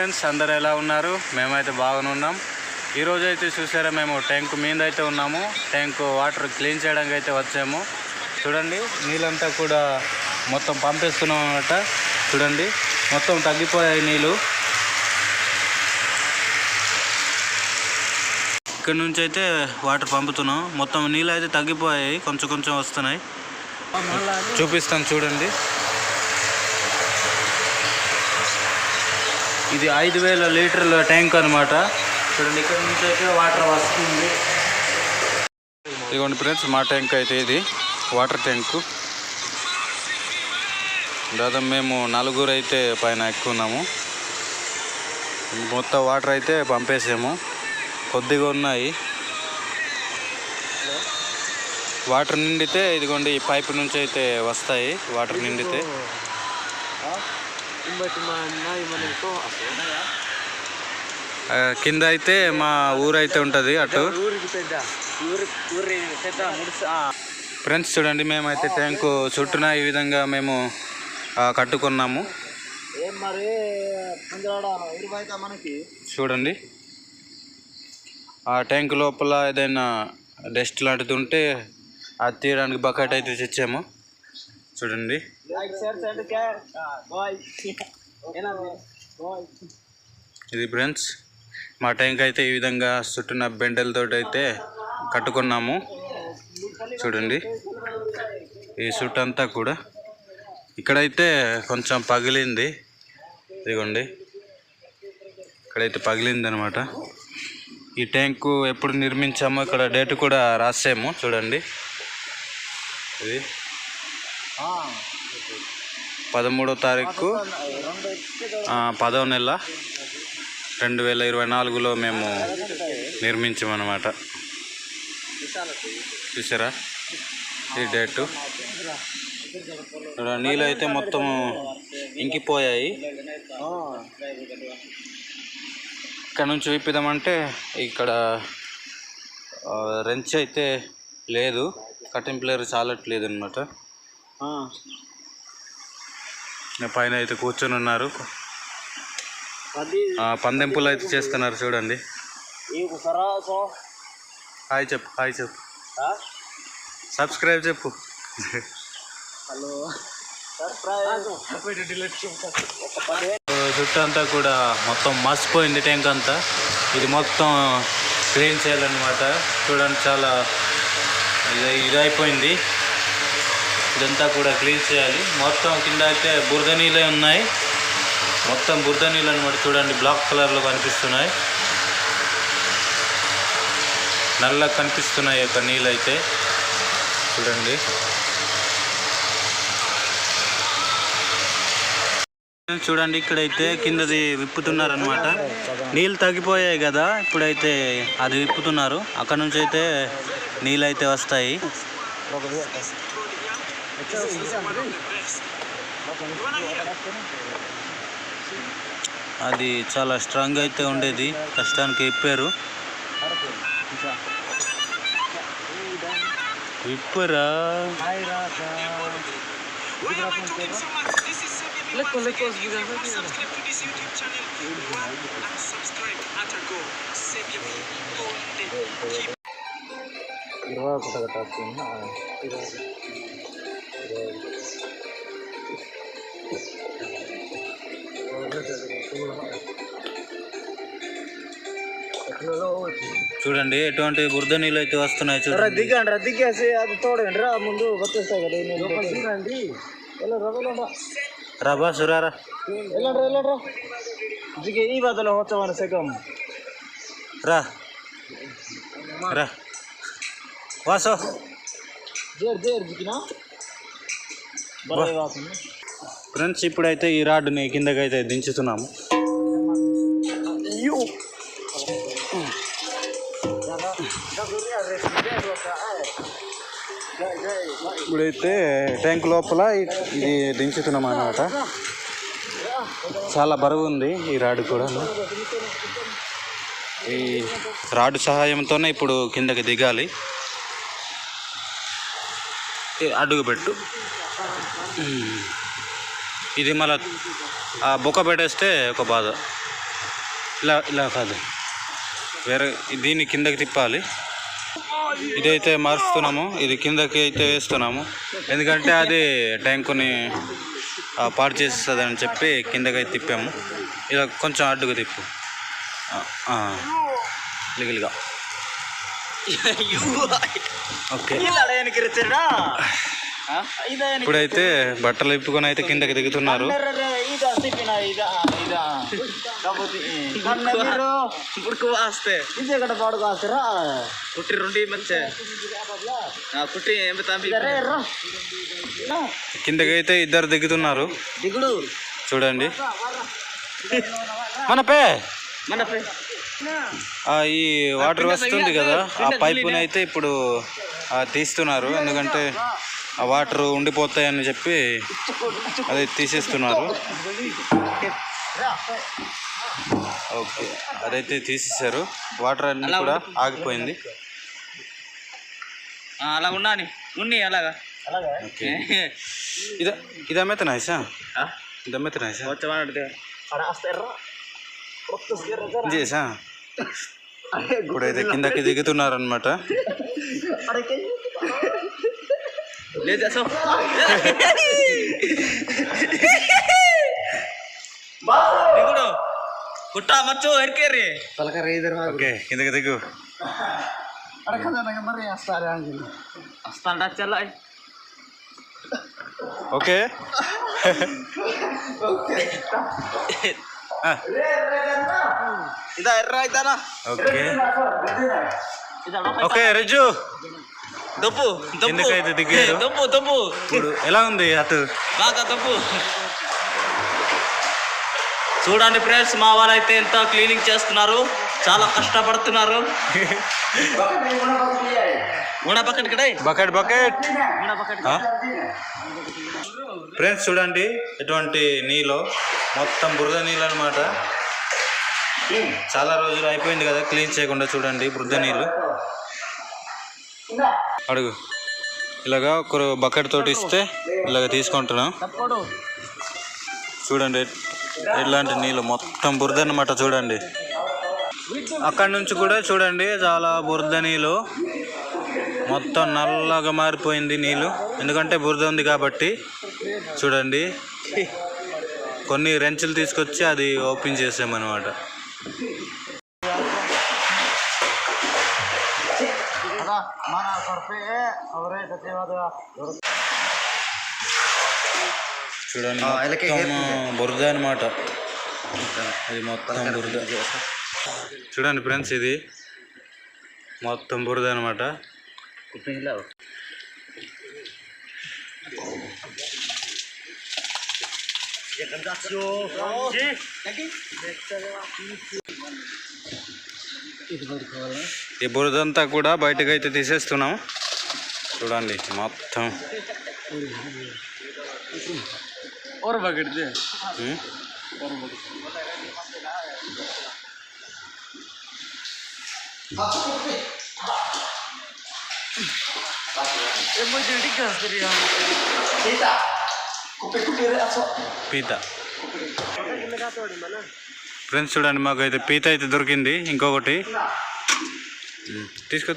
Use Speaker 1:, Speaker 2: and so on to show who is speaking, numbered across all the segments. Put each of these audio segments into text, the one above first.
Speaker 1: Friends, అందరు ఎలా ఉన్నారు? మేమైతే బాగానే ఉన్నాం. ఈరోజు అయితే చూసారా, మేము ట్యాంక్ మీద అయితే ఉన్నాము. ట్యాంక్ వాటర్ క్లీన్ చేయడానికి అయితే వచ్చాము. చూడండి, నీళ్ళంతా కూడా మొత్తం పంపిస్తున్నాం అన్నమాట. చూడండి, మొత్తం తగ్గిపోయాయి నీళ్ళు. ఇక్కడ నుంచి అయితే వాటర్ పంపుతున్నాం. మొత్తం నీళ్ళు అయితే తగ్గిపోయాయి, కొంచెం కొంచెం వస్తున్నాయి. చూపిస్తాను చూడండి. ఇది 5000 లీటర్ల ట్యాంక్ అనమాట. చూడండి, ఇక్కడ నుంచి అయితే వాటర్ వస్తుంది. ఇదిగోండి ఫ్రెండ్స్, మా ట్యాంక్ అయితే ఇది వాటర్ ట్యాంకు. దాదాపు మేము 4 అయితే పైన ఎక్కున్నాము. మొత్తం వాటర్ అయితే పంపేసాము. కొద్దిగా ఉన్నాయి. వాటర్ నిండితే ఇదిగోండి ఈ పైపు నుంచి అయితే వస్తాయి. వాటర్ నిండితే కింద అయితే మా ఊరు అయితే ఉంటుంది అటు. ఫ్రెండ్స్ చూడండి, మేమైతే ట్యాంకు చుట్టూన ఈ విధంగా మేము కట్టుకున్నాము. చూడండి, ఆ ట్యాంక్ లోపల ఏదైనా డస్ట్ లాంటిది ఉంటే అది తీయడానికి బకెట్ అయితే తెచ్చాము. చూడండి, ఇది ఫ్రెండ్స్ మా ట్యాంక్ అయితే ఈ విధంగా చుట్టూన బెండలతో అయితే కట్టుకున్నాము. చూడండి, ఈ చుట్టూ అంతా కూడా ఇక్కడైతే కొంచెం పగిలింది. ఇదిగోండి, ఇక్కడైతే పగిలింది అనమాట. ఈ ట్యాంకు ఎప్పుడు నిర్మించామో ఇక్కడ డేట్ కూడా రాసాము. చూడండి, ఇది 13వ తారీఖు 10వ నెల 2024లో మేము నిర్మించామన్నమాట. చూసారా ఈ డేటు. నీళ్ళు అయితే మొత్తం ఇంకిపోయాయి. ఇక్కడ నుంచి విప్పిదామంటే ఇక్కడ రెంచ్ అయితే లేదు, కటింగ్ ప్లేయర్ చాలట్లేదు అనమాట. పైన అయితే కూర్చొని ఉన్నారు, పందెంపులు అయితే చేస్తున్నారు. చూడండి, హాయ్ చెప్పు, హాయ్ చెప్పు, సబ్స్క్రైబ్ చెప్పు. చుట్టూ అంతా కూడా మొత్తం మసిపోయింది ట్యాంక్ అంతా. ఇది మొత్తం క్లీన్ చేయాలన్నమాట. చూడండి, చాలా ఇదైపోయింది. ఇదంతా కూడా క్లీన్ చేయాలి. మొత్తం కింద అయితే బురద నీళ్ళే ఉన్నాయి. మొత్తం బురద నీళ్ళు అనమాట. చూడండి, బ్లాక్ కలర్లో కనిపిస్తున్నాయి, నల్లగా కనిపిస్తున్నాయి యొక్క నీళ్ళు అయితే. చూడండి, చూడండి ఇక్కడైతే కిందది విప్పుతున్నారనమాట. నీళ్ళు తగ్గిపోయాయి కదా, ఇప్పుడైతే అది విప్పుతున్నారు. అక్కడ నుంచి అయితే నీళ్ళు అయితే వస్తాయి. అది చాలా స్ట్రాంగ్ అయితే ఉండేది, కష్టానికి విప్పారు. విప్పరా చూడండి, ఎటువంటి బురద నీళ్ళు అయితే వస్తున్నాయి. చూడండి, దిగేసి అది తోడండి రా, ముందు వచ్చేస్తాయి కదా. రాబా సురారా ఈ బదులు వచ్చామని సెకం రా రా వాసో. ఫ్రెండ్స్, ఇప్పుడైతే ఈ రాడ్డుని కిందకైతే దించుతున్నాము. ఇప్పుడైతే ట్యాంక్ లోపల ఇది దించుతున్నాం అన్నమాట. చాలా బరువు ఉంది ఈ రాడ్ కూడా. ఈ రాడ్ సహాయంతోనే ఇప్పుడు కిందకి దిగాలి. అడుగు పెట్టు. ఇది మళ్ళీ బొక్క పెట్టేస్తే ఒక బాధ. ఇలా ఇలా కాదు, వేరే దీన్ని కిందకి తిప్పాలి. ఇదైతే మారుస్తున్నాము, ఇది కిందకి అయితే వేస్తున్నాము, ఎందుకంటే అది ట్యాంకుని పాడు చేస్తుంది అని చెప్పి కిందకి తిప్పాము. ఇలా కొంచెం అడ్డుగా తిప్పు, లిగిలిగా. ఓకే, ఇప్పుడైతే బట్టలు ఇప్పుకొని అయితే కిందకి దిగుతున్నారు. కిందకి అయితే ఇద్దరు దిగుతున్నారు చూడండి. ఈ వాటర్ వస్తుంది కదా, ఆ పైపుని అయితే ఇప్పుడు తీస్తున్నారు, ఎందుకంటే ఆ వాటర్ ఉండిపోతాయని చెప్పి అది తీసేస్తున్నారు. ఓకే, అదైతే తీసేసారు, వాటర్ అన్ని కూడా ఆగిపోయింది.
Speaker 2: అలా ఉన్ని అలాగా.
Speaker 1: ఓకే, ఇదమ్మెత నాయసా, ఇదమ్మెత నాయసా చేసా. ఇప్పుడైతే కిందకి దిగుతున్నారు అనమాట. ఓకే, కిందకి దిగు. ఓకే, ఓకే రజ్జు
Speaker 2: దప్పు
Speaker 1: కిందకైతే దిగారు.
Speaker 2: దప్పు
Speaker 1: ఇప్పుడు ఎలా ఉంది అటు
Speaker 2: బాగా దప్పు. చూడండి ఫ్రెండ్స్, మా వాళ్ళైతే ఎంత క్లీనింగ్ చేస్తున్నారు, చాలా కష్టపడుతున్నారు.
Speaker 1: బకెట్ బకెట్ ఫ్రెండ్స్ చూడండి, ఎటువంటి నీళ్ళు మొత్తం బురద నీళ్ళు అనమాట. చాలా రోజులు అయిపోయింది కదా క్లీన్ చేయకుండా. చూడండి బురద నీళ్ళు. అడుగు, ఇలాగా ఒకరు బకెట్ తోటి ఇస్తే ఇలాగ తీసుకుంటున్నాం. చూడండి ఇలాంటి నీళ్ళు మొత్తం బురద అనమాట. చూడండి అక్కడి నుంచి కూడా చూడండి చాలా బురద నీళ్ళు, మొత్తం నల్లగా మారిపోయింది నీళ్ళు, ఎందుకంటే బురద ఉంది కాబట్టి. చూడండి కొన్ని రెంచులు తీసుకొచ్చి అది ఓపెన్ చేసామన్నమాట. చూడండి మొత్తం బురద అనమాట, అది మొత్తం బురద. చూడండి ఫ్రెండ్స్, ఇది మొత్తం బురద అనమాట. ఈ బురదంతా కూడా బయటకు అయితే తీసేస్తున్నాం. చూడండి మొత్తం పీత. ఫ్రెండ్స్ చూడండి, మాకైతే పీత అయితే దొరికింది. ఇంకొకటి తీసుకో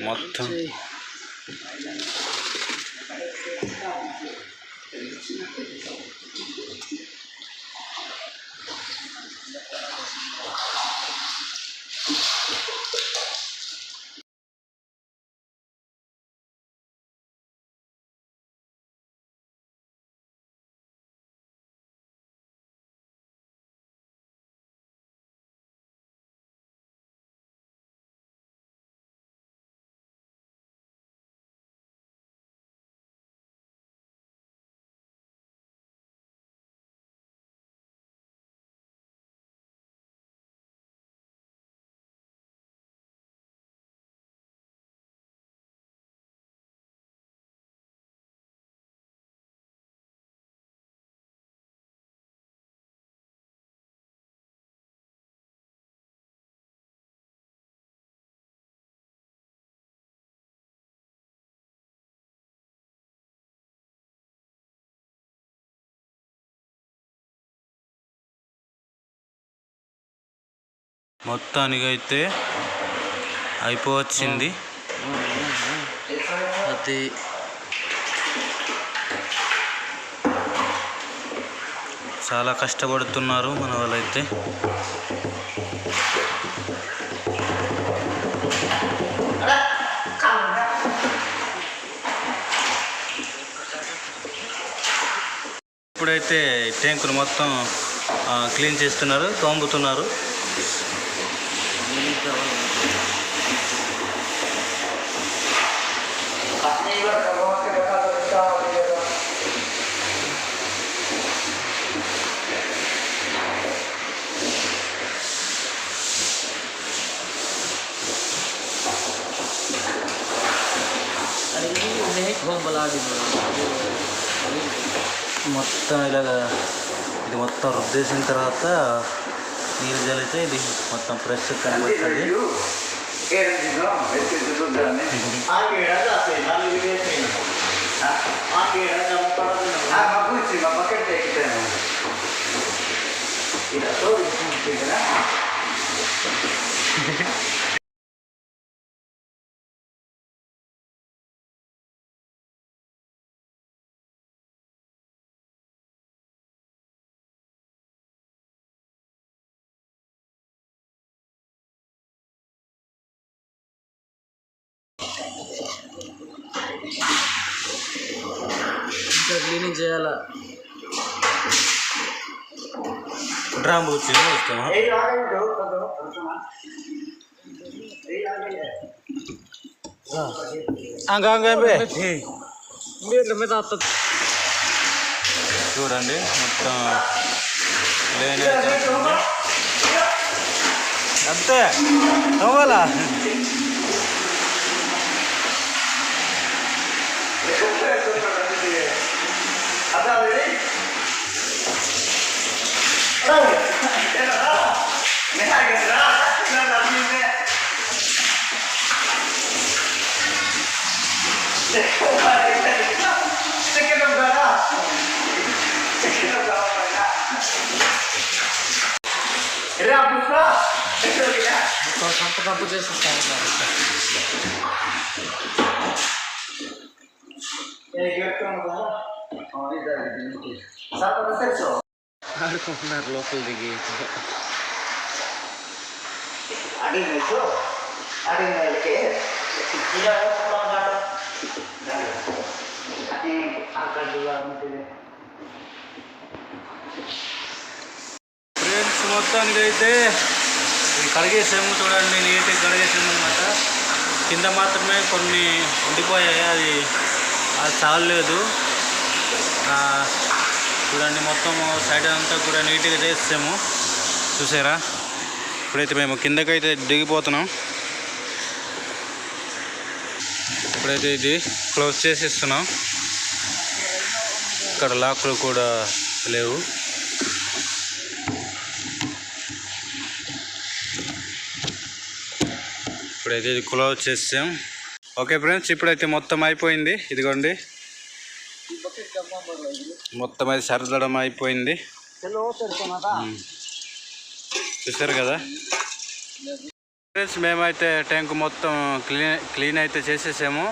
Speaker 1: మొత్తం. మొత్తానికైతే అయిపోవచ్చింది.
Speaker 2: అది
Speaker 1: చాలా కష్టపడుతున్నారు మన వాళ్ళైతే. ఇప్పుడైతే ట్యాంకును మొత్తం క్లీన్ చేస్తున్నారు, తోముతున్నారు. మొత్తం ఇలాగా ఇది మొత్తం రుద్దేసిన తర్వాత నీళ్ళు చల్లితే ఇది మొత్తం ఫ్రెష్ కనబడుతుంది.
Speaker 2: ఇంకా క్లీనింగ్ చేయాలా?
Speaker 1: డ్రామ్ వచ్చి వస్తామా? చూడండి మొత్తం లేని అంతే అవ్వాలా.
Speaker 2: కంపు చేసేస్తాను. ఆడుకుంటున్నారు లోపల దిగి.
Speaker 1: ఫ్రెండ్స్ మొత్తానికి అయితే కడిగేసాము. చూడండి నీట్గా కడిగేసాము అనమాట. కింద మాత్రమే కొన్ని ఉండిపోయాయి, అది చాలలేదు. చూడండి మొత్తం సైడ్ అంతా కూడా నీట్గా చేసాము. చూసారా? ఇప్పుడైతే మేము కిందకైతే దిగిపోతున్నాం. ఇప్పుడైతే ఇది క్లోజ్ చేసేస్తున్నాం. ఇక్కడ లాక్లు కూడా లేవు. ఇప్పుడైతే ఇది క్లోజ్ చేసాం. ఓకే ఫ్రెండ్స్, ఇప్పుడైతే మొత్తం అయిపోయింది. ఇదిగోండి మొత్తం అయితే సరదడం అయిపోయింది. చూసారు కదా ఫ్రెండ్స్, మేమైతే ట్యాంక్ మొత్తం క్లీన్ అయితే చేసేసాము.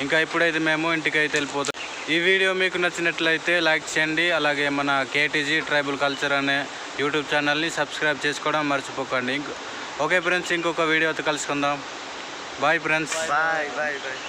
Speaker 1: ఇంకా ఇప్పుడైతే మేము ఇంటికి అయితే వెళ్ళిపోతాం. ఈ వీడియో మీకు నచ్చినట్లయితే లైక్ చేయండి. అలాగే మన కేటీజీ ట్రైబల్ కల్చర్ అనే యూట్యూబ్ ఛానల్ని సబ్స్క్రైబ్ చేసుకోవడం మర్చిపోకండి. ఓకే ఫ్రెండ్స్, ఇంకొక వీడియోతో కలుసుకుందాం. Bye friends.
Speaker 2: Bye bye bye.